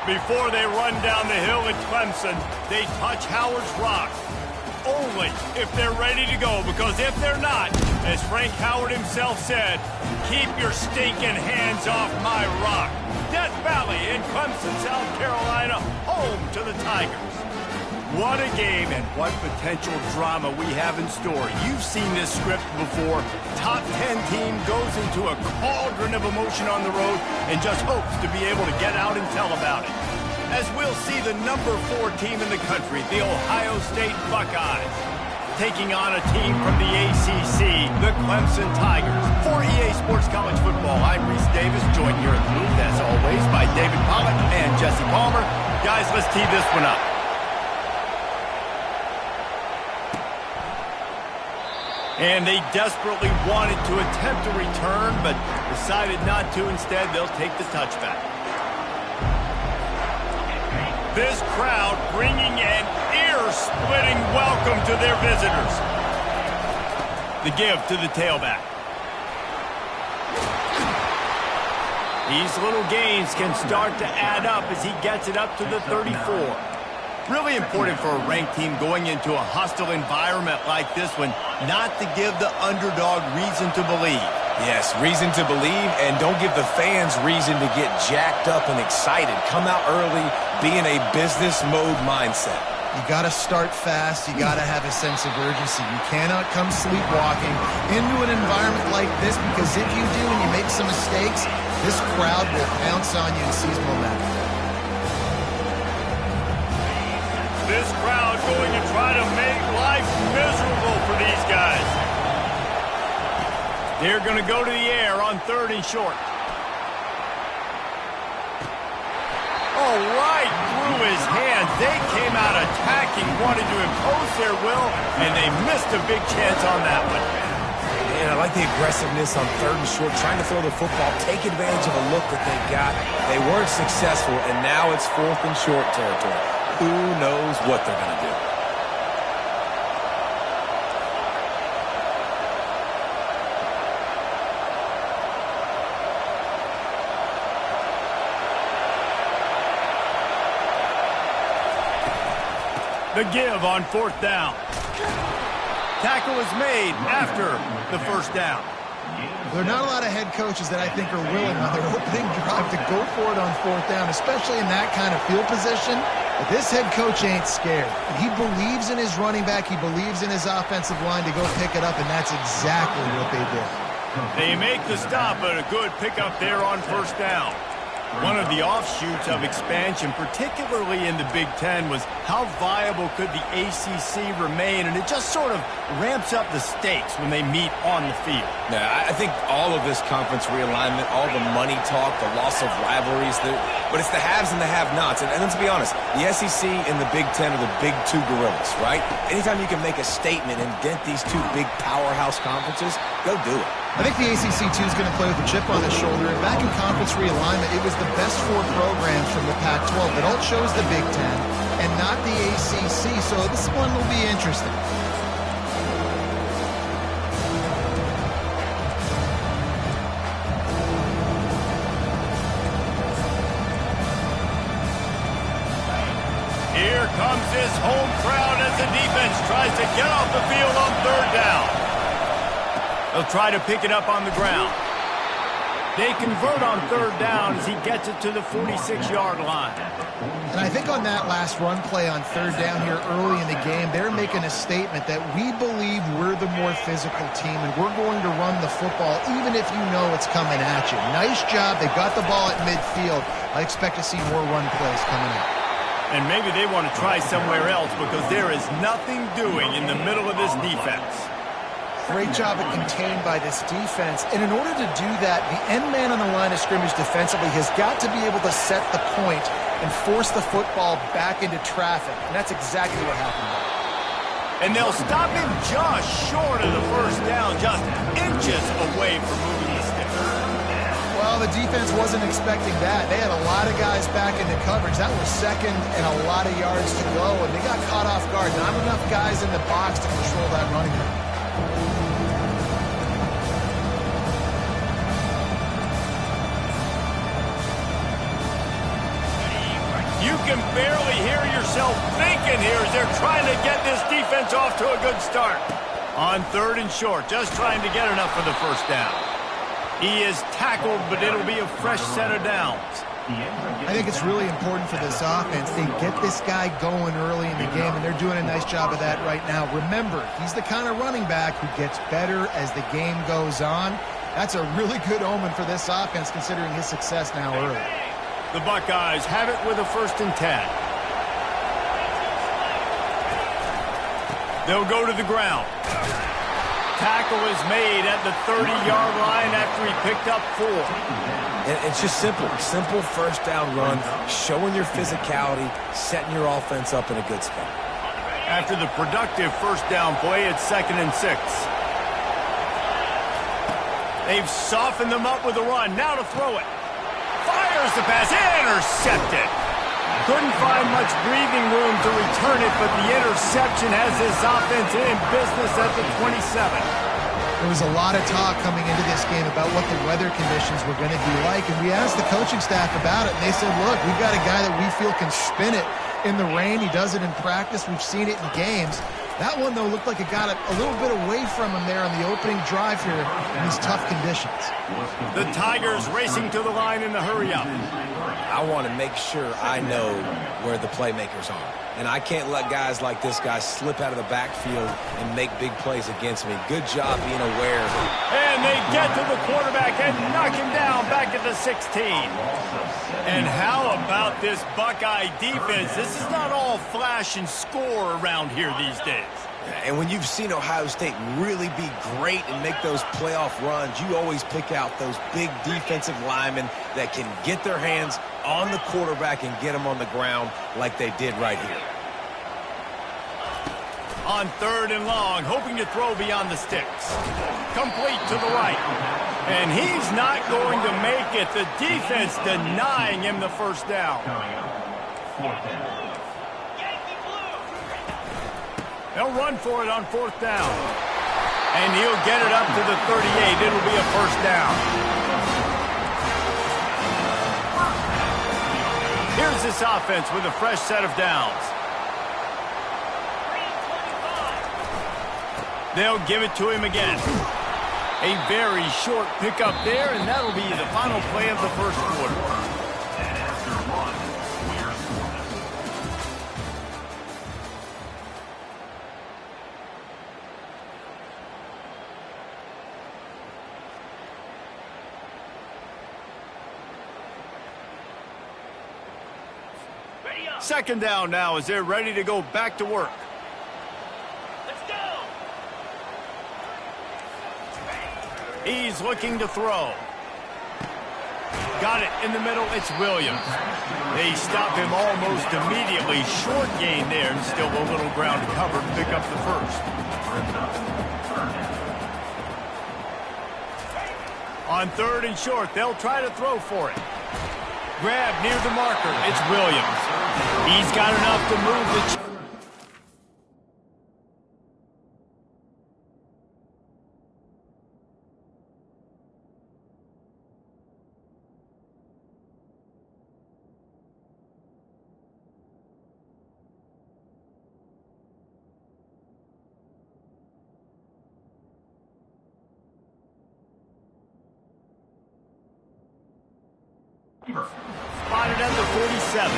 Before they run down the hill at Clemson, they touch Howard's rock. Only if they're ready to go, because if they're not, as Frank Howard himself said, keep your stinking hands off my rock. Death Valley in Clemson, South Carolina, home to the Tigers. What a game and what potential drama we have in store. You've seen this script before. Top 10 team goes into a cauldron of emotion on the road and just hopes to be able to get out and tell about it. As we'll see the number 4 team in the country, the Ohio State Buckeyes, taking on a team from the ACC, the Clemson Tigers. For EA Sports College Football, I'm Reese Davis, joined here at the booth, as always, by David Pollack and Jesse Palmer. Guys, let's tee this one up. And they desperately wanted to attempt a return, but decided not to. Instead, they'll take the touchback. This crowd bringing an ear-splitting welcome to their visitors. The give to the tailback. These little gains can start to add up as he gets it up to the 34. Really important for a ranked team going into a hostile environment like this one, not to give the underdog reason to believe. Yes, reason to believe, and don't give the fans reason to get jacked up and excited. Come out early, be in a business mode mindset. You got to start fast. You got to have a sense of urgency. You cannot come sleepwalking into an environment like this, because if you do and you make some mistakes, this crowd will pounce on you and seize momentum. This crowd going to try to make life miserable for these guys. They're going to go to the air on 3rd and short. Oh, right through his hands. They came out attacking, wanted to impose their will, and they missed a big chance on that one. And I like the aggressiveness on 3rd and short, trying to throw the football, take advantage of a look that they got. They weren't successful, and now it's 4th and short territory. Who knows what they're going to do? The give on 4th down. Tackle is made after the 1st down. There are not a lot of head coaches that I think are willing on their opening drive to go for it on 4th down, especially in that kind of field position. But this head coach ain't scared. He believes in his running back. He believes in his offensive line to go pick it up, and that's exactly what they did. They make the stop, but a good pickup there on 1st down. One of the offshoots of expansion, particularly in the Big Ten, was how viable could the ACC remain, and it just sort of ramps up the stakes when they meet on the field. Yeah, I think all of this conference realignment, all the money talk, the loss of rivalries, but it's the haves and the have-nots. And let's be honest, the SEC and the Big Ten are the big 2 gorillas, right? Anytime you can make a statement and dent these 2 big powerhouse conferences, go do it. I think the ACC, too, is going to play with a chip on its shoulder. And back in conference realignment, it was the best 4 programs from the Pac-12 that all chose the Big Ten and not the ACC. So this one will be interesting. Here comes his home crowd as the defense tries to get off the field on 3rd down. They'll try to pick it up on the ground. They convert on 3rd down as he gets it to the 46-yard line. And I think on that last run play on 3rd down here early in the game, they're making a statement that we believe we're the more physical team and we're going to run the football even if you know it's coming at you. Nice job. They got the ball at midfield. I expect to see more run plays coming up. And maybe they want to try somewhere else because there is nothing doing in the middle of this defense. Great job at contained by this defense. And in order to do that, the end man on the line of scrimmage defensively has got to be able to set the point and force the football back into traffic. And that's exactly what happened. And they'll stop him just short of the 1st down, just inches away from moving the stick. Well, the defense wasn't expecting that. They had a lot of guys back into coverage. That was 2nd and a lot of yards to go, and they got caught off guard. Not enough guys in the box to control that running game. barely hear yourself thinking here as they're trying to get this defense off to a good start. On 3rd and short, just trying to get enough for the first down. He is tackled, but it'll be a fresh set of downs. I think it's really important for this offense. They get this guy going early in the game, and they're doing a nice job of that right now. Remember, he's the kind of running back who gets better as the game goes on. That's a really good omen for this offense, considering his success now early. The Buckeyes have it with a 1st and 10. They'll go to the ground. Tackle is made at the 30-yard line after he picked up 4. And it's just simple 1st down run, showing your physicality, setting your offense up in a good spot. After the productive 1st down play, it's 2nd and 6. They've softened them up with a run. Now to throw it. Fires the pass. Intercepted. Couldn't find much breathing room to return it, but the interception has this offense in business at the 27. There was a lot of talk coming into this game about what the weather conditions were going to be like, and we asked the coaching staff about it, and they said, look, we've got a guy that we feel can spin it in the rain. He does it in practice. We've seen it in games. That one, though, looked like it got a little bit away from him there on the opening drive here in these tough conditions. The Tigers racing to the line in the hurry-up. I want to make sure I know where the playmakers are. And I can't let guys like this guy slip out of the backfield and make big plays against me. Good job being aware. And they get to the quarterback and knock him down back at the 16. And how about this Buckeye defense? This is not all flash and score around here these days. And when you've seen Ohio State really be great and make those playoff runs, you always pick out those big defensive linemen that can get their hands on the quarterback and get him on the ground like they did right here. On 3rd and long, hoping to throw beyond the sticks. Complete to the right. And he's not going to make it. The defense denying him the 1st down. They'll run for it on 4th down. And he'll get it up to the 38. It'll be a 1st down. Here's this offense with a fresh set of downs. They'll give it to him again. A very short pickup there, and that'll be the final play of the 1st quarter. Second down now as they're ready to go back to work. Let's go. He's looking to throw. Got it in the middle. It's Williams. They stop him almost immediately. Short gain there and still a little ground covered to pick up the 1st. On 3rd and short, they'll try to throw for it. Grab near the marker. It's Williams. He's got enough to move the... Spotted at the 47.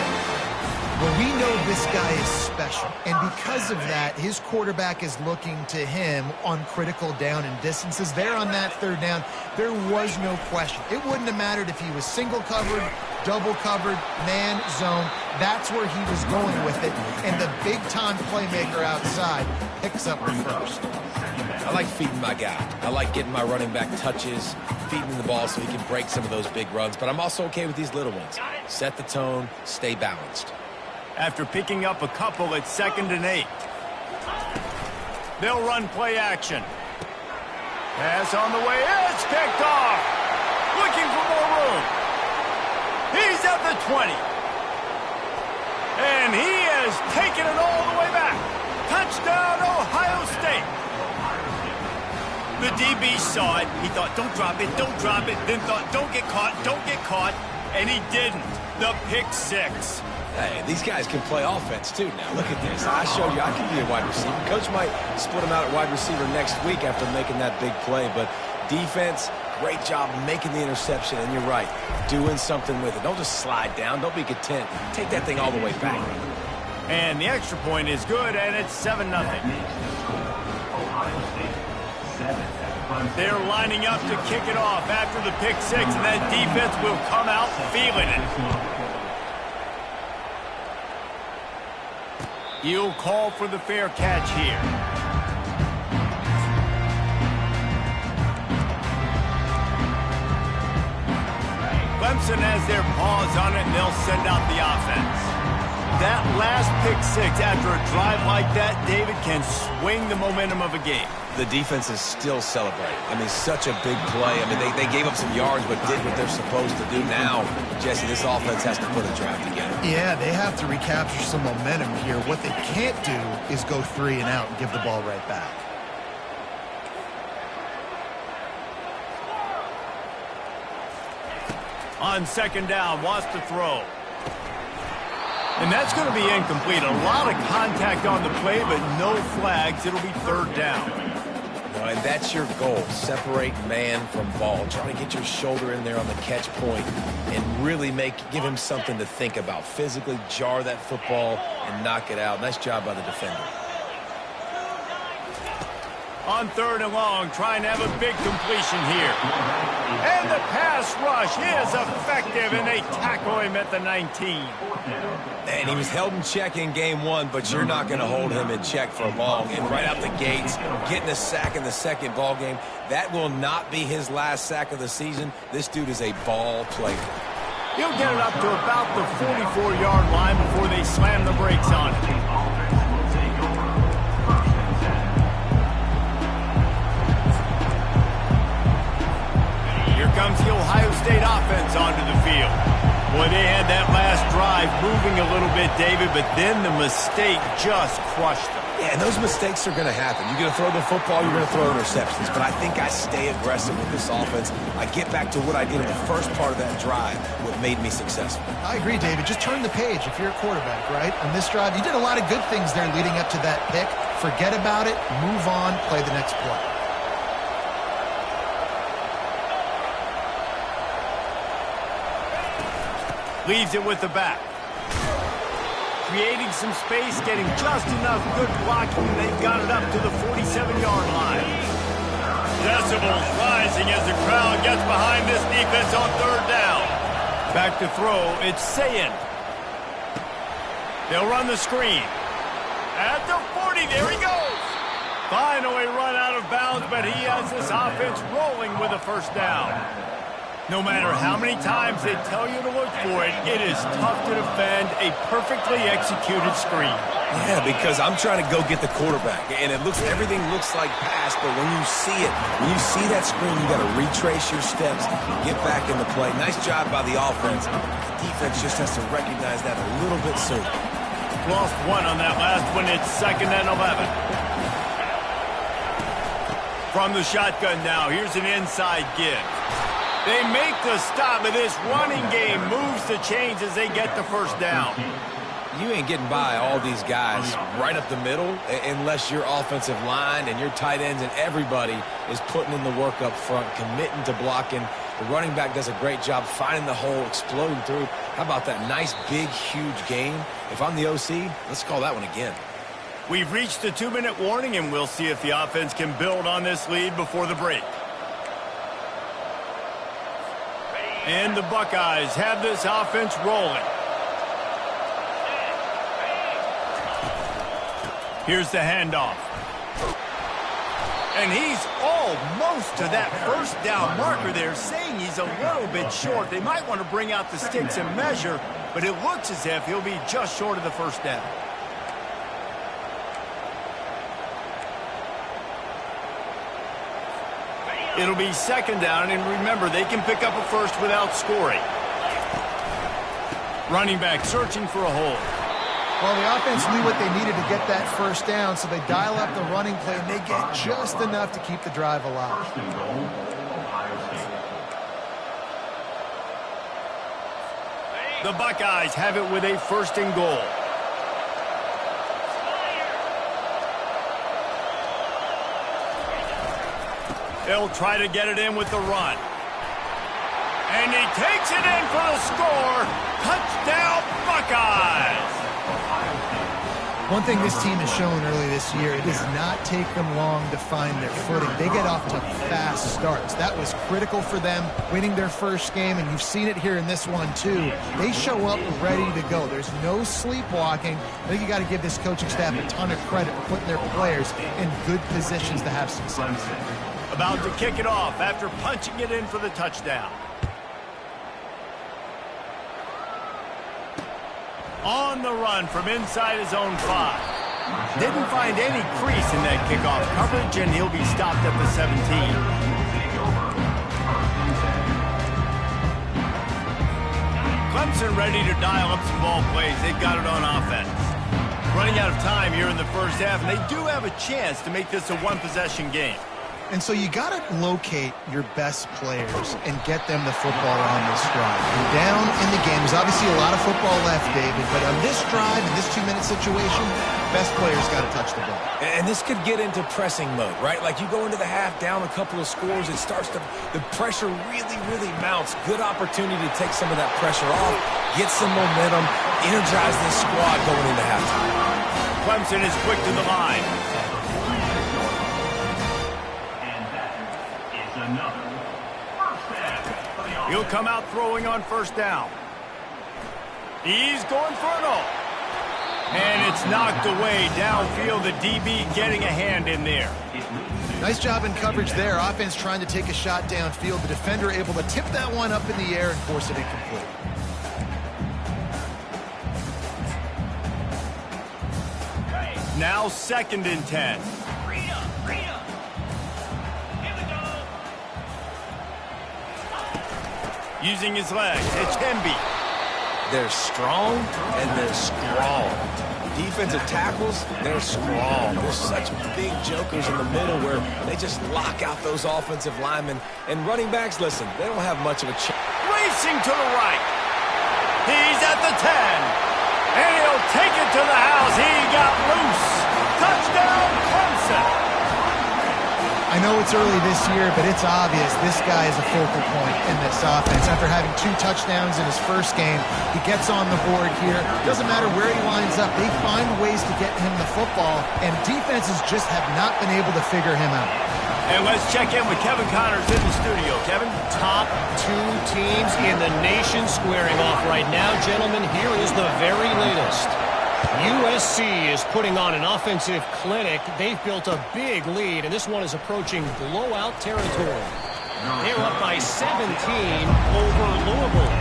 Well, we know this guy is special, and because of that, his quarterback is looking to him on critical down and distances. There on that 3rd down, there was no question. It wouldn't have mattered if he was single covered, double covered, man, zone. That's where he was going with it, and the big-time playmaker outside picks up the 1st. I like feeding my guy. I like getting my running back touches, feeding the ball so he can break some of those big runs, but I'm also okay with these little ones. Set the tone, stay balanced. After picking up a couple, it's 2nd and 8. They'll run play action. Pass on the way. It's picked off. Looking for more room. He's at the 20. And he has taken it all the way back. Touchdown, Ohio State. The DB saw it. He thought, don't drop it, don't drop it. Then thought, don't get caught, don't get caught. And he didn't. The pick 6. Hey, these guys can play offense, too, now. Look at this. I showed you I can be a wide receiver. Coach might split him out at wide receiver next week after making that big play. But defense, great job making the interception. And you're right, doing something with it. Don't just slide down. Don't be content. Take that thing all the way back. And the extra point is good, and it's 7-0. They're lining up to kick it off after the pick six, and that defense will come out feeling it. You'll call for the fair catch here. Clemson has their paws on it, and they'll send out the offense. That last pick six after a drive like that, David, can swing the momentum of a game. The defense is still celebrating. I mean, such a big play. I mean, they gave up some yards but did what they're supposed to do. Now, Jesse, this offense has to put a drive together. Yeah, they have to recapture some momentum here. What they can't do is go 3 and out and give the ball right back. On second down, wants to throw. And that's going to be incomplete. A lot of contact on the play, but no flags. It'll be third down. And that's your goal. Separate man from ball. Try to get your shoulder in there on the catch point and really give him something to think about. Physically jar that football and knock it out. Nice job by the defender. On third and long, trying to have a big completion here. And the pass rush is effective, and they tackle him at the 19. And he was held in check in game one, but you're not going to hold him in check for long. And right out the gates, getting a sack in the second ball game, that will not be his last sack of the season. This dude is a ball player. He'll get it up to about the 44-yard line before they slam the brakes on it. Comes the Ohio State offense onto the field. Boy, they had that last drive moving a little bit, David, but then the mistake just crushed them. Yeah, and those mistakes are going to happen. You're going to throw the football, you're going to throw interceptions, but I think I stay aggressive with this offense. I get back to what I did in the first part of that drive, what made me successful. I agree, David. Just turn the page if you're a quarterback, right? On this drive, you did a lot of good things there leading up to that pick. Forget about it, move on, play the next play. Leaves it with the back. Creating some space, getting just enough good blocking, and they've got it up to the 47-yard line. Decibels rising as the crowd gets behind this defense on third down. Back to throw, it's Sayin. They'll run the screen. At the 40, there he goes. Finally run out of bounds, but he has this offense rolling with a first down. No matter how many times they tell you to look for it, it is tough to defend a perfectly executed screen. Yeah, because I'm trying to go get the quarterback, and everything looks like pass, but when you see that screen, you got to retrace your steps, get back in the play. Nice job by the offense. The defense just has to recognize that a little bit sooner. Lost one on that last one. It's 2nd and 11. From the shotgun now, here's an inside give. They make the stop, but this running game moves the chains as they get the first down. You ain't getting by all these guys right up the middle unless your offensive line and your tight ends and everybody is putting in the work up front, committing to blocking. The running back does a great job finding the hole, exploding through. How about that nice, big, huge game? If I'm the OC, let's call that one again. We've reached the 2-minute warning, and we'll see if the offense can build on this lead before the break. And the Buckeyes have this offense rolling. Here's the handoff. And he's almost to that first down marker there, saying he's a little bit short. They might want to bring out the sticks and measure, but it looks as if he'll be just short of the first down. It'll be 2nd down, and remember, they can pick up a first without scoring. Running back searching for a hole. Well, the offense knew what they needed to get that first down, so they dial up the running play, and they get just enough to keep the drive alive. The Buckeyes have it with a 1st and goal. They'll try to get it in with the run. And he takes it in for the score. Touchdown, Buckeyes! One thing this team has shown early this year, it does not take them long to find their footing. They get off to fast starts. That was critical for them, winning their first game, and you've seen it here in this one too. They show up ready to go. There's no sleepwalking. I think you got to give this coaching staff a ton of credit for putting their players in good positions to have success. About to kick it off after punching it in for the touchdown. On the run from inside his own 5. Didn't find any crease in that kickoff coverage, and he'll be stopped at the 17. Clemson ready to dial up some ball plays. They've got it on offense. Running out of time here in the first half, and they do have a chance to make this a one-possession game. And so you got to locate your best players and get them the football on this drive. You're down in the game. There's obviously a lot of football left, David, but on this drive, in this 2-minute situation, best players got to touch the ball. And this could get into pressing mode, right? Like you go into the half down a couple of scores, it starts to, the pressure really mounts. Good opportunity to take some of that pressure off, get some momentum, energize this squad going into halftime. Clemson is quick to the line. He'll come out throwing on 1st down. He's going for it all. And it's knocked away downfield. The DB getting a hand in there. Nice job in coverage there. Offense trying to take a shot downfield. The defender able to tip that one up in the air and force it incomplete. Now 2nd and 10. Using his legs, it's Hemby. They're strong and they're strong. Defensive tackles, they're strong. There's such big jokers in the middle where they just lock out those offensive linemen. And running backs, listen, they don't have much of a chance. Racing to the right. He's at the 10. And he'll take it to the house. He got loose. Touchdown, Clemson. I know it's early this year, but it's obvious this guy is a focal point in this offense. After having 2 touchdowns in his first game, he gets on the board here. Doesn't matter where he lines up. They find ways to get him the football, and defenses just have not been able to figure him out. And let's check in with Kevin Connors in the studio. Kevin? Top 2 teams in the nation squaring off right now. Gentlemen, here is the very latest. USC is putting on an offensive clinic. They've built a big lead, and this one is approaching blowout territory. They're up by 17 over Louisville.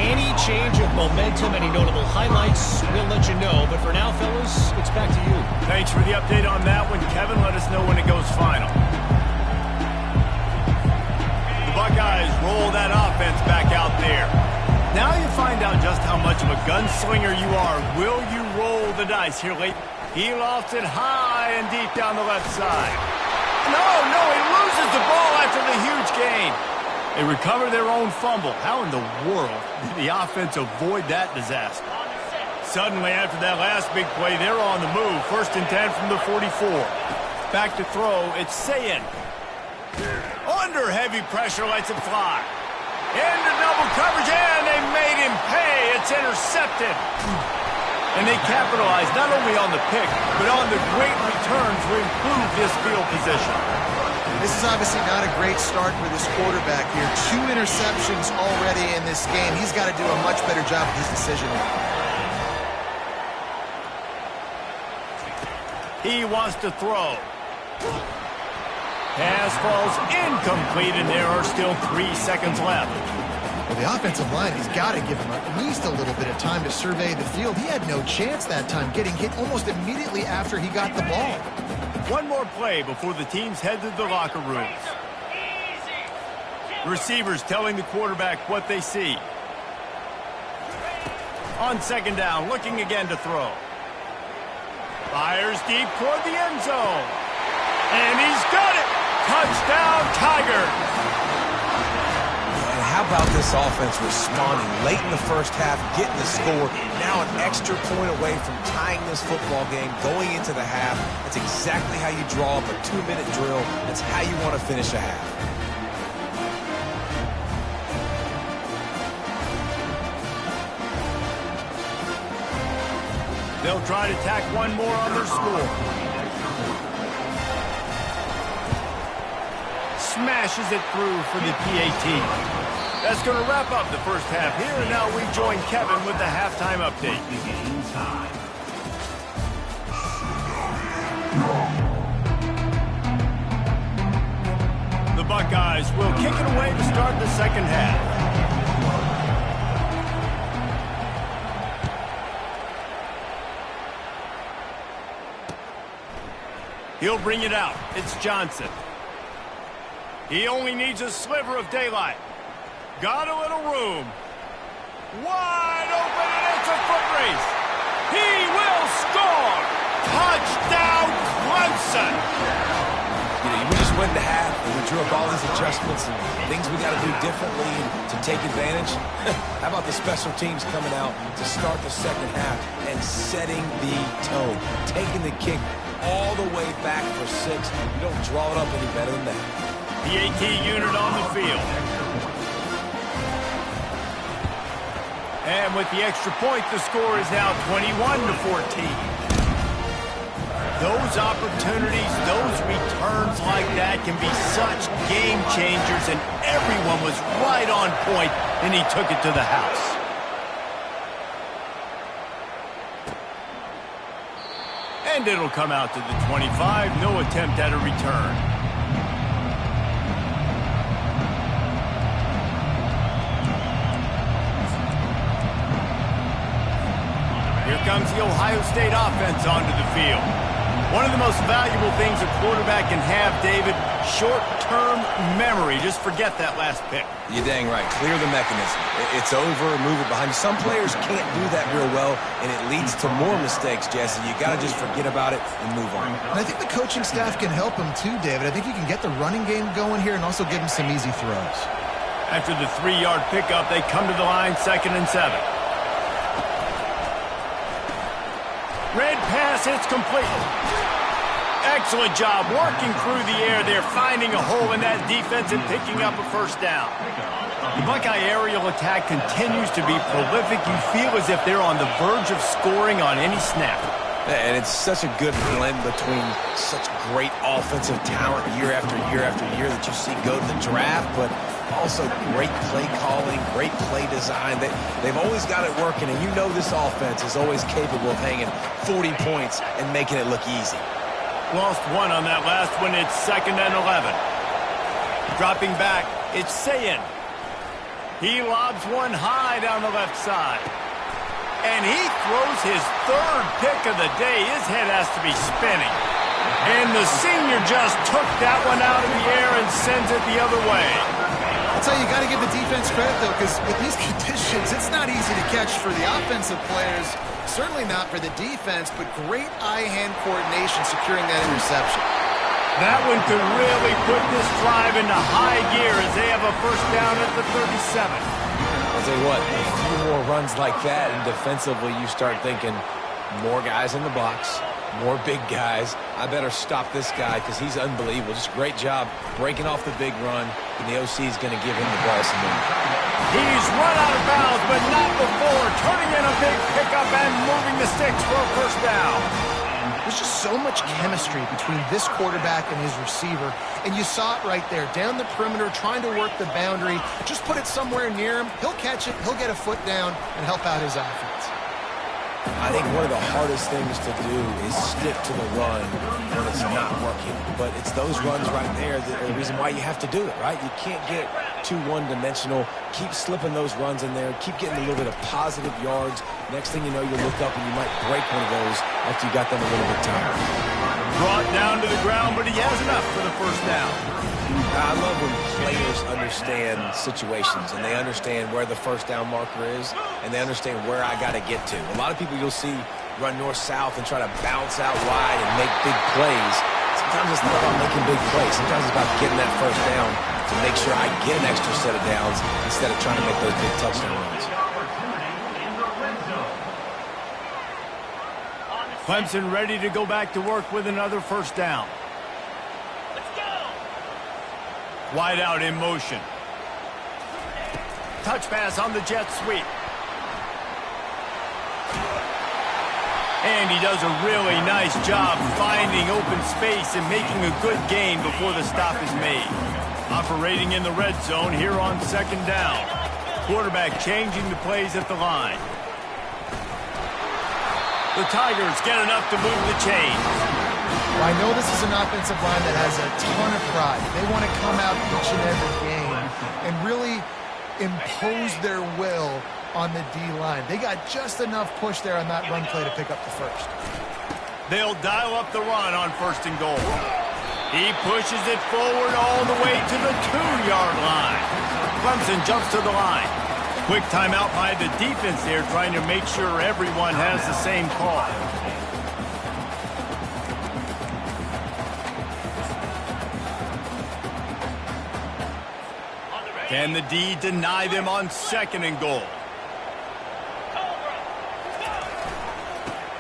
Any change of momentum, any notable highlights, we'll let you know. But for now, fellas, it's back to you. Thanks for the update on that one, Kevin. Let us know when it goes final. The Buckeyes roll that offense back out there. Now you find out just how much of a gunslinger you are. Will you roll the dice here late? He lofts it high and deep down the left side. No, he loses the ball after the huge gain. They recover their own fumble. How in the world did the offense avoid that disaster? Suddenly, after that last big play, they're on the move. 1st and 10 from the 44. Back to throw, it's Sayin. Under heavy pressure, lets it fly. Into double coverage, and they made him pay. It's intercepted. And they capitalized not only on the pick, but on the great return to improve this field position. This is obviously not a great start for this quarterback here. 2 interceptions already in this game. He's got to do a much better job of his decision. He wants to throw. Pass falls incomplete, and there are still 3 seconds left. Well, the offensive line has got to give him at least a little bit of time to survey the field. He had no chance that time, getting hit almost immediately after he got the ball. One more play before the teams head to the locker rooms. The receivers telling the quarterback what they see. On 2nd down, looking again to throw. Fires deep toward the end zone. And he's got it! Touchdown, Tigers! How about this offense responding late in the first half, getting the score, now an extra point away from tying this football game, going into the half. That's exactly how you draw up a 2-minute drill. That's how you want to finish a half. They'll try to tack one more on their score. Smashes it through for the PAT. That's going to wrap up the first half here, and now we join Kevin with the halftime update. The Buckeyes will kick it away to start the second half. He'll bring it out. It's Johnson. He only needs a sliver of daylight. Got a little room. Wide open, and it's a foot race. He will score. Touchdown, Clemson. You know, we just went to half, and we drew up all these adjustments and things we got to do differently to take advantage. How about the special teams coming out to start the second half and setting the tone, taking the kick all the way back for 6. You don't draw it up any better than that. PAT unit on the field. And with the extra point, the score is now 21-14. Those opportunities, those returns like that can be such game changers, and everyone was right on point, and he took it to the house. And it'll come out to the 25. No attempt at a return. Here comes the Ohio State offense onto the field. One of the most valuable things a quarterback can have, David, short-term memory. Just forget that last pick. You're dang right. Clear the mechanism. It's over, move it behind you. Some players can't do that real well, and it leads to more mistakes, Jesse. You got to just forget about it and move on. And I think the coaching staff can help him too, David. I think you can get the running game going here and also give him some easy throws. After the 3-yard pickup, they come to the line, 2nd and 7. Red pass, it's complete. Excellent job working through the air there, finding a hole in that defense and picking up a first down. The Buckeye aerial attack continues to be prolific. You feel as if they're on the verge of scoring on any snap. And it's such a good blend between such great offensive talent year after year after year that you see go to the draft, but also great play calling, great play design. They've always got it working, and you know this offense is always capable of hanging 40 points and making it look easy. Lost one on that last one. It's 2nd and 11. Dropping back, it's Sayin. He lobs one high down the left side. And he throws his 3rd pick of the day. His head has to be spinning. And the senior just took that one out of the air and sends it the other way. I'll tell you, you got to give the defense credit, though, because with these conditions, it's not easy to catch for the offensive players. Certainly not for the defense, but great eye-hand coordination securing that interception. That one could really put this drive into high gear as they have a first down at the 37. I'll tell you what, a few more runs like that, and defensively you start thinking more guys in the box, more big guys. I better stop this guy because he's unbelievable. Just a great job breaking off the big run, and the OC is going to give him the ball some more. He's run out of bounds, but not before. Turning in a big pickup and moving the sticks for a first down. There's just so much chemistry between this quarterback and his receiver, and you saw it right there. Down the perimeter, trying to work the boundary. Just put it somewhere near him. He'll catch it, he'll get a foot down, and help out his offense. I think one of the hardest things to do is stick to the run when it's not working. But it's those runs right there that are the reason why you have to do it, right? You can't get too one-dimensional. Keep slipping those runs in there. Keep getting a little bit of positive yards. Next thing you know, you look up and you might break one of those after you got them a little bit tired. Brought down to the ground, but he has enough for the first down. I love when players understand situations and they understand where the first down marker is and they understand where I got to get to. A lot of people you'll see run north-south and try to bounce out wide and make big plays. Sometimes it's not about making big plays. Sometimes it's about getting that first down to make sure I get an extra set of downs instead of trying to make those big touchdown runs. Clemson ready to go back to work with another first down. Let's go. Wide out in motion. Touch pass on the jet sweep. And he does a really nice job finding open space and making a good gain before the stop is made. Operating in the red zone here on second down. Quarterback changing the plays at the line. The Tigers get enough to move the chains. Well, I know this is an offensive line that has a ton of pride. They want to come out each and every game and really impose their will on the D-line. They got just enough push there on that run play to pick up the first. They'll dial up the run on first and goal. He pushes it forward all the way to the 2-yard line. Clemson jumps to the line. Quick timeout by the defense there, trying to make sure everyone has the same call. Can the D deny them on second and goal?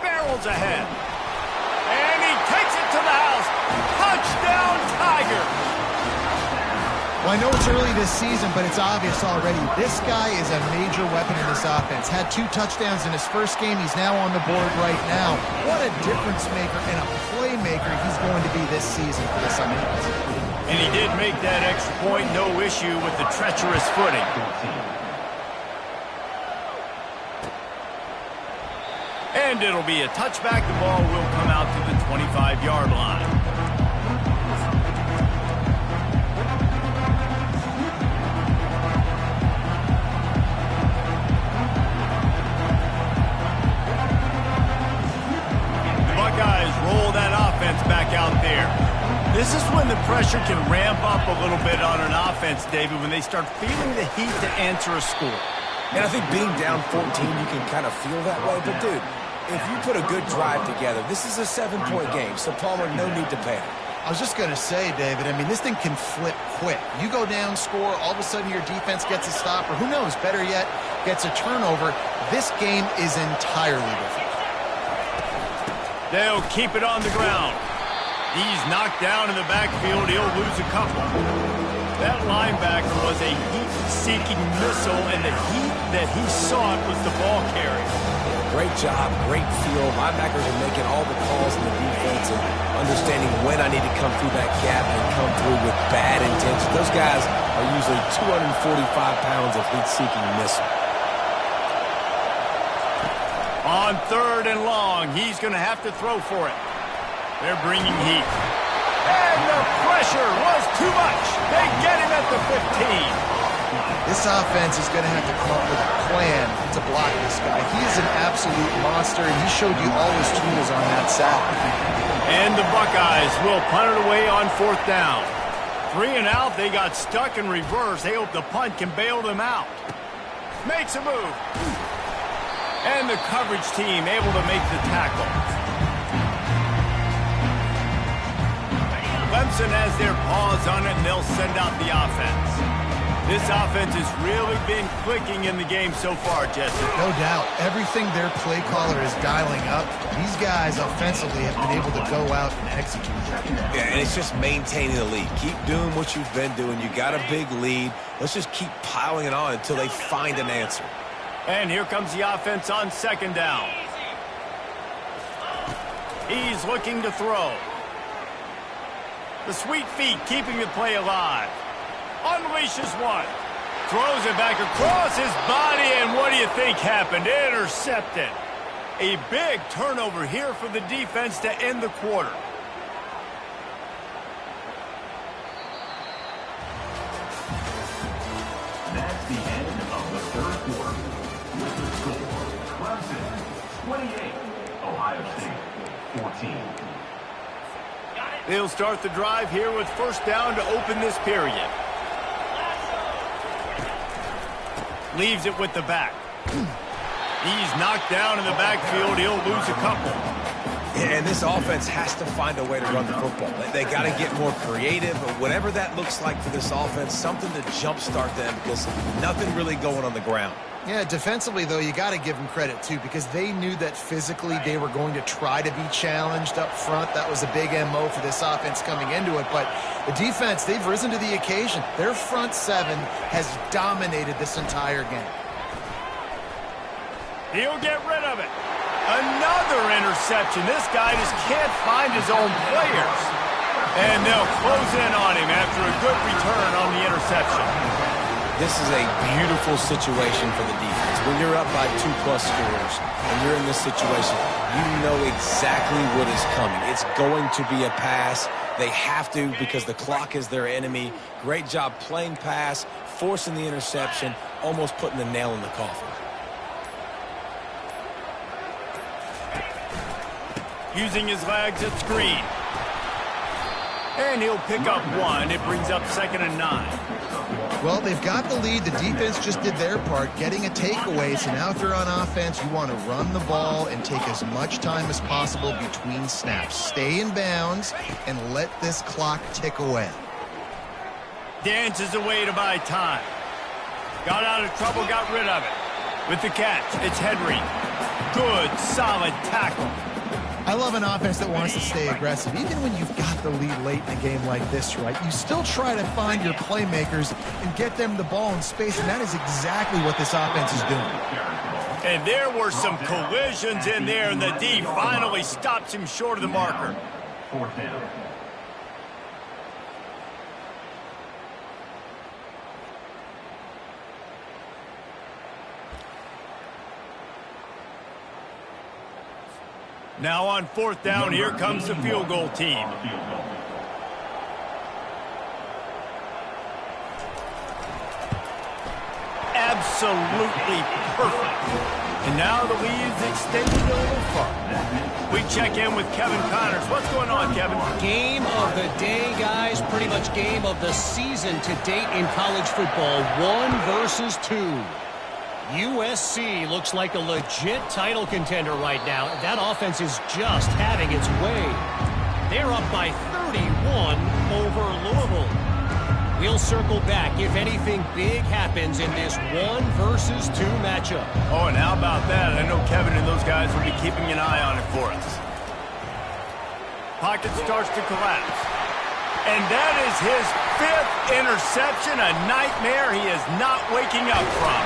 Barrels ahead. And he takes it to the house. Touchdown, Tiger. Well, I know it's early this season, but it's obvious already. This guy is a major weapon in this offense. Had 2 touchdowns in his first game. He's now on the board right now. What a difference maker and a playmaker he's going to be this season for this offense. And he did make that extra point, no issue with the treacherous footing. And it'll be a touchback. The ball will come out to the 25-yard line. Buckeyes roll that offense back out there. This is when the pressure can ramp up a little bit on an offense, David, when they start feeling the heat to answer a score. And I think being down 14, you can kind of feel that way. But, dude, if you put a good drive together, this is a 7-point game, so Palmer, no need to panic. I was just going to say, David, I mean, this thing can flip quick. You go down, score, all of a sudden your defense gets a stop, or who knows, better yet, gets a turnover. This game is entirely different. They'll keep it on the ground. He's knocked down in the backfield. He'll lose a couple. That linebacker was a heat-seeking missile, and the heat that he sought was the ball carrier. Great job, great feel. Linebackers are making all the calls in the defense and understanding when I need to come through that gap and come through with bad intention. Those guys are usually 245 pounds of heat-seeking missile. On third and long, he's going to have to throw for it. They're bringing heat. And the pressure was too much. They get him at the 15. This offense is going to have to come up with a plan to block this guy. He is an absolute monster, and he showed you all his tools on that sack. And the Buckeyes will punt it away on fourth down. 3 and out, they got stuck in reverse. They hope the punt can bail them out. Makes a move. And the coverage team able to make the tackle. Clemson has their paws on it, and they'll send out the offense. This offense has really been clicking in the game so far, Jesse. No doubt. Everything their play caller is dialing up, these guys offensively have been able to go out and execute. Yeah, and it's just maintaining the lead. Keep doing what you've been doing. You got a big lead. Let's just keep piling it on until they find an answer. And here comes the offense on second down. He's looking to throw. The sweet feet keeping the play alive. Unleashes one. Throws it back across his body, and what do you think happened? Intercepted. A big turnover here for the defense to end the quarter. That's the end of the third quarter. With the score, Clemson 28, Ohio State 14. They'll start the drive here with first down to open this period. Leaves it with the back. He's knocked down in the backfield. He'll lose a couple. And this offense has to find a way to run the football. They got to get more creative, or whatever that looks like for this offense, something to jumpstart them because nothing really going on the ground. Yeah, defensively, though, you got to give them credit, too, because they knew that physically they were going to try to be challenged up front. That was a big MO for this offense coming into it. But the defense, they've risen to the occasion. Their front seven has dominated this entire game. He'll get rid of it. Another interception. This guy just can't find his own players. And they'll close in on him after a good return on the interception. This is a beautiful situation for the defense. When you're up by 2+ scores and you're in this situation, you know exactly what is coming. It's going to be a pass. They have to because the clock is their enemy. Great job playing pass, forcing the interception, almost putting the nail in the coffin. Using his legs at screen. And he'll pick up one. It brings up 2nd and 9. Well, they've got the lead. The defense just did their part, getting a takeaway. So now if they're on offense, you want to run the ball and take as much time as possible between snaps. Stay in bounds and let this clock tick away. Dances away to buy time. Got out of trouble, got rid of it. With the catch, it's Henry. Good, solid tackle. I love an offense that wants to stay aggressive. Even when you've got the lead late in a game like this, right, you still try to find your playmakers and get them the ball in space, and that is exactly what this offense is doing. And there were some collisions in there, and the D finally stops him short of the marker. 4th down. Now on 4th down, here comes the field goal team. Absolutely perfect. And now the lead is extended a little far. We check in with Kevin Connors. What's going on, Kevin? Game of the day, guys. Pretty much game of the season to date in college football. 1 versus 2. USC looks like a legit title contender right now. That offense is just having its way. They're up by 31 over Louisville. We'll circle back if anything big happens in this 1 versus 2 matchup. Oh, and how about that? I know Kevin and those guys will be keeping an eye on it for us. Pocket starts to collapse. And that is his 5th interception, a nightmare he is not waking up from.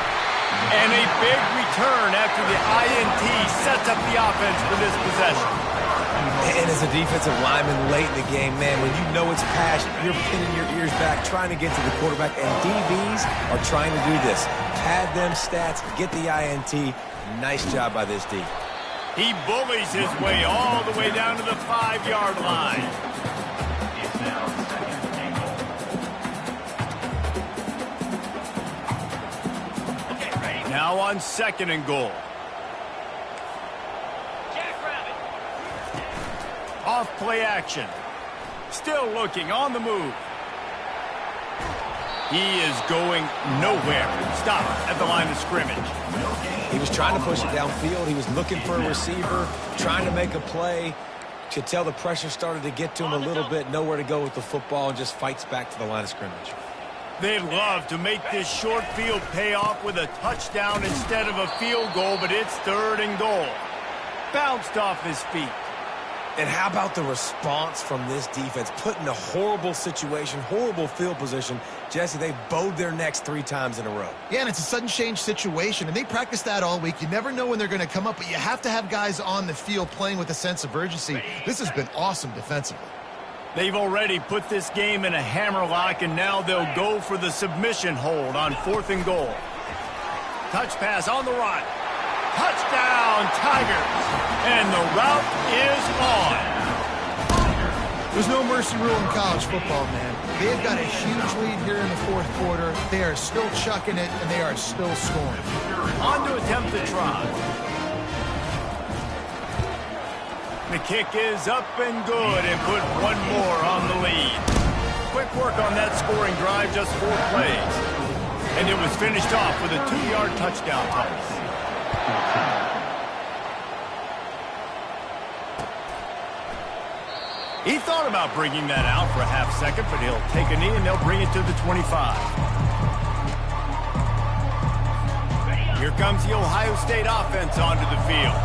And a big return after the INT sets up the offense for this possession. And as a defensive lineman late in the game, man, when you know it's passed, you're pinning your ears back, trying to get to the quarterback. And DBs are trying to do this. Pad them stats, get the INT. Nice job by this D. He bullies his way all the way down to the 5-yard line. It's now 2nd and goal. Now on 2nd and goal. Off play action. Still looking on the move. He is going nowhere. Stop at the line of scrimmage. He was trying to push it downfield. He was looking for a receiver, trying to make a play. Could tell the pressure started to get to him a little bit. Nowhere to go with the football, and just fights back to the line of scrimmage. They'd love to make this short field pay off with a touchdown instead of a field goal, but it's 3rd and goal. Bounced off his feet. And how about the response from this defense? Put in a horrible situation, horrible field position. Jesse, they bowed their necks 3 times in a row. Yeah, and it's a sudden change situation, and they practice that all week. You never know when they're going to come up, but you have to have guys on the field playing with a sense of urgency. This has been awesome defensively. They've already put this game in a hammerlock, and now they'll go for the submission hold on 4th and goal. Touch pass on the run. Touchdown, Tigers. And the route is on. There's no mercy rule in college football, man. They've got a huge lead here in the 4th quarter. They are still chucking it, and they are still scoring. On to attempt the try. The kick is up and good, and put 1 more on the lead. Quick work on that scoring drive, just 4 plays. And it was finished off with a 2-yard touchdown toss. He thought about bringing that out for a half second, but he'll take a knee and they'll bring it to the 25. Here comes the Ohio State offense onto the field.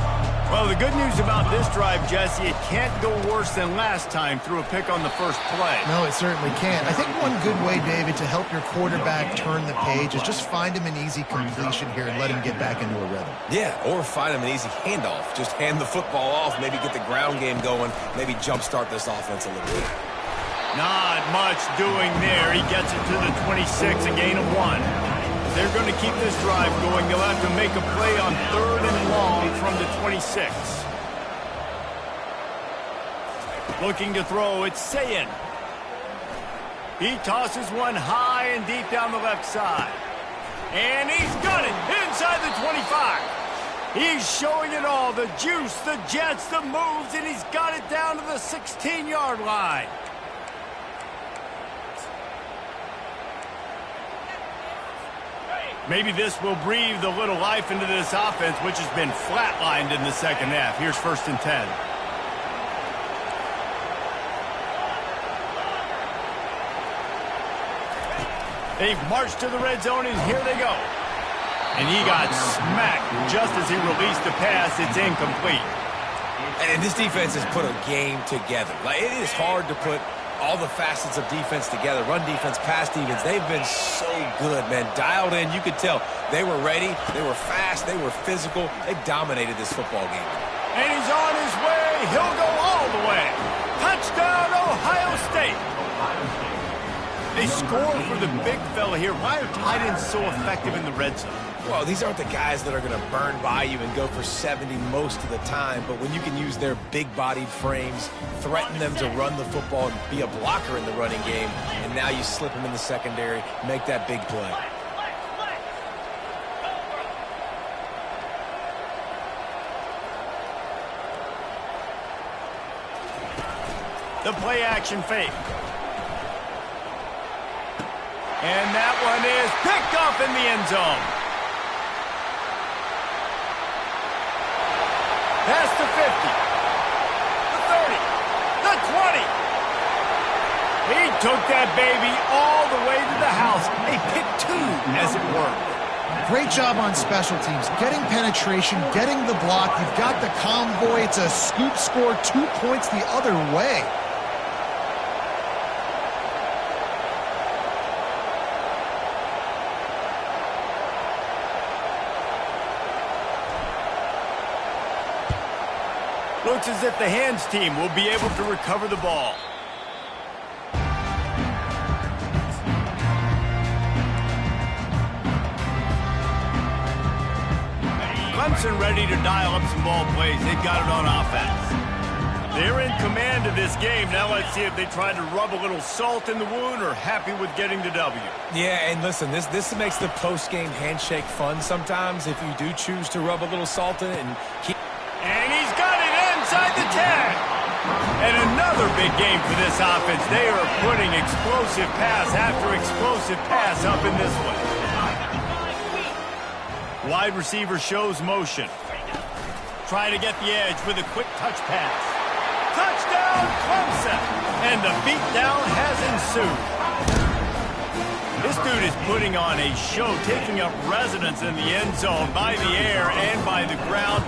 Well, the good news about this drive, Jesse, it can't go worse than last time through a pick on the first play. No, it certainly can't. I think one good way, David, to help your quarterback turn the page is just find him an easy completion here and let him get back into a rhythm. Yeah, or find him an easy handoff. Just hand the football off, maybe get the ground game going, maybe jumpstart this offense a little bit. Not much doing there. He gets it to the 26, a gain of 1. They're going to keep this drive going. They'll have to make a play on 3rd and long from the 26. Looking to throw, it's Sayin. He tosses one high and deep down the left side. And he's got it inside the 25. He's showing it all, the juice, the jets, the moves, and he's got it down to the 16-yard line. Maybe this will breathe a little life into this offense, which has been flatlined in the second half. Here's 1st and 10. They've marched to the red zone, and here they go. And he got smacked just as he released the pass. It's incomplete. And this defense has put a game together. Like, it is hard to put all the facets of defense together, run defense, pass defense. They've been so good, man. Dialed in, you could tell. They were ready, they were fast, they were physical. They dominated this football game. And he's on his way. He'll go all the way. Touchdown, Ohio State. They score for the big fella here. Why are tight ends so effective in the red zone? Well, these aren't the guys that are going to burn by you and go for 70 most of the time, but when you can use their big-bodied frames, threaten them to run the football and be a blocker in the running game, and now you slip them in the secondary, make that big play. The play-action fake. And that one is picked off in the end zone. Past the 50, the 30, the 20. He took that baby all the way to the house. A pick 2, as it were. Great job on special teams. Getting penetration, getting the block. You've got the convoy. It's a scoop score, 2 points the other way. Looks as if the hands team will be able to recover the ball. Clemson ready to dial up some ball plays. They've got it on offense. They're in command of this game. Now let's see if they try to rub a little salt in the wound or happy with getting the W. Yeah, and listen, this makes the post-game handshake fun sometimes if you do choose to rub a little salt in it and keep... And he's got it inside the 10. And another big game for this offense. They are putting explosive pass after explosive pass up in this one. Wide receiver shows motion. Trying to get the edge with a quick touch pass. Touchdown, Clemson! And the beatdown has ensued. This dude is putting on a show, taking up residence in the end zone by the air and by the ground,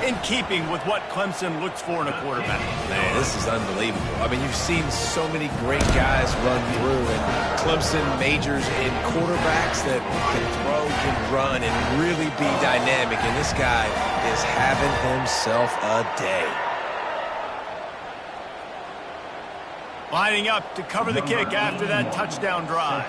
in keeping with what Clemson looks for in a quarterback. Man, this is unbelievable. I mean, you've seen so many great guys run through, and Clemson majors in quarterbacks that can throw, can run, and really be dynamic, and this guy is having himself a day. Lining up to cover the kick after that touchdown drive.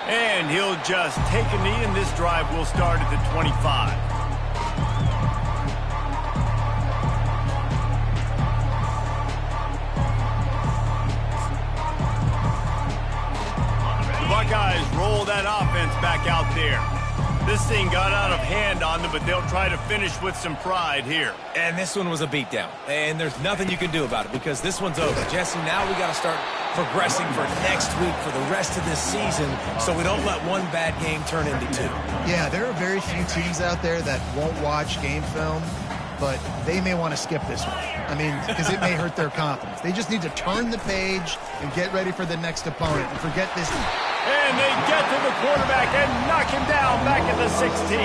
And he'll just take a knee, and this drive will start at the 25. The Buckeyes roll that offense back out there. This thing got out of hand on them, but they'll try to finish with some pride here. And this one was a beatdown. And there's nothing you can do about it because this one's over. Jesse, now we got to start progressing for next week, for the rest of this season, so we don't let one bad game turn into two. Yeah, there are very few teams out there that won't watch game film, but they may want to skip this one. I mean, because it may hurt their confidence. They just need to turn the page and get ready for the next opponent and forget this. And they get to the quarterback and knock him down back at the 16.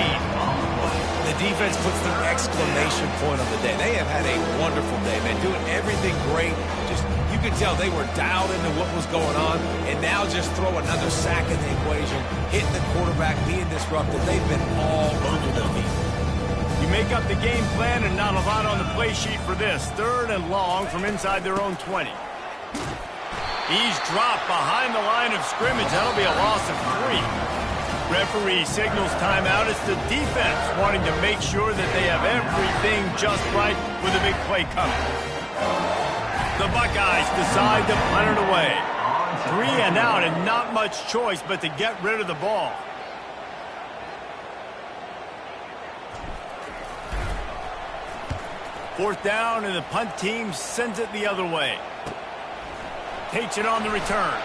The defense puts the exclamation point on the day. They have had a wonderful day, man, doing everything great. Just, you could tell they were dialed into what was going on, and now just throw another sack in the equation, hitting the quarterback, being disrupted. They've been all over the field. You make up the game plan and not a lot on the play sheet for this. 3rd and long from inside their own 20. He's dropped behind the line of scrimmage. That'll be a loss of 3. Referee signals timeout. It's the defense wanting to make sure that they have everything just right with a big play coming. The Buckeyes decide to punt it away. 3 and out and not much choice but to get rid of the ball. Fourth down, and the punt team sends it the other way. Takes it on the return.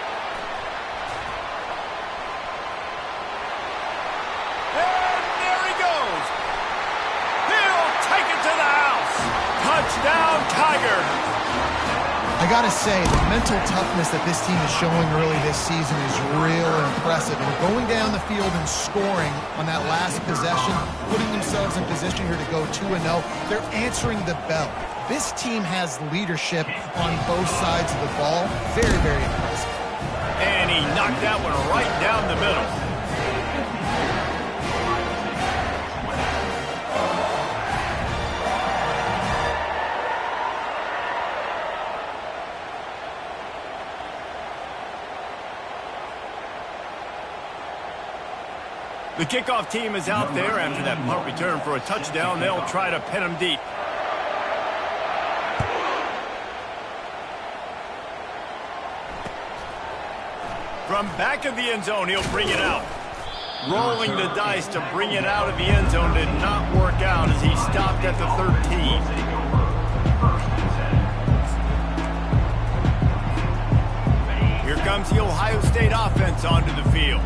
And there he goes. He'll take it to the house. Touchdown, Tiger. I got to say, the mental toughness that this team is showing early this season is real impressive. And going down the field and scoring on that last possession, putting themselves in position here to go 2-0, they're answering the bell. This team has leadership on both sides of the ball. Very, very impressive. And he knocked that one right down the middle. The kickoff team is out there after that punt return for a touchdown. They'll try to pin him deep. From back of the end zone, he'll bring it out. Rolling the dice to bring it out of the end zone did not work out as he stopped at the 13. Here comes the Ohio State offense onto the field.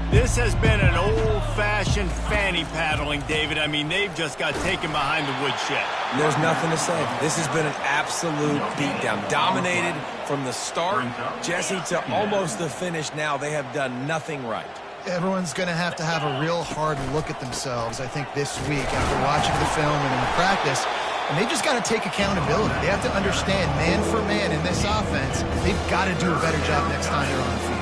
This has been an old-fashioned fanny paddling, David. I mean, they've just got taken behind the woodshed. There's nothing to say. This has been an absolute beatdown. Dominated from the start, Jesse, to almost the finish now. They have done nothing right. Everyone's going to have a real hard look at themselves, I think, this week after watching the film and in the practice. And they just got to take accountability. They have to understand, man for man in this offense, they've got to do a better job next time they're on the field.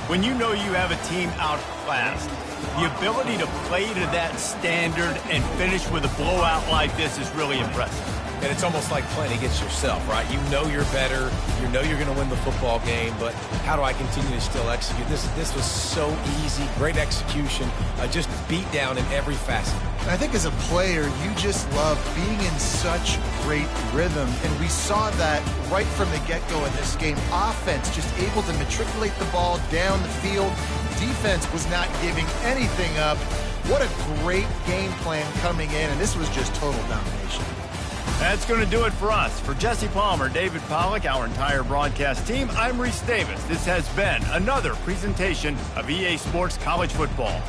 When you know you have a team outclassed, the ability to play to that standard and finish with a blowout like this is really impressive. And it's almost like playing against yourself, right? You know you're better. You know you're going to win the football game, but how do I continue to still execute? This was so easy, great execution, just beat down in every facet. I think as a player, you just love being in such great rhythm, and we saw that right from the get-go in this game. Offense just able to matriculate the ball down the field. Defense was not giving anything up. What a great game plan coming in, and this was just total domination. That's going to do it for us. For Jesse Palmer, David Pollack, our entire broadcast team, I'm Reese Davis. This has been another presentation of EA Sports College Football.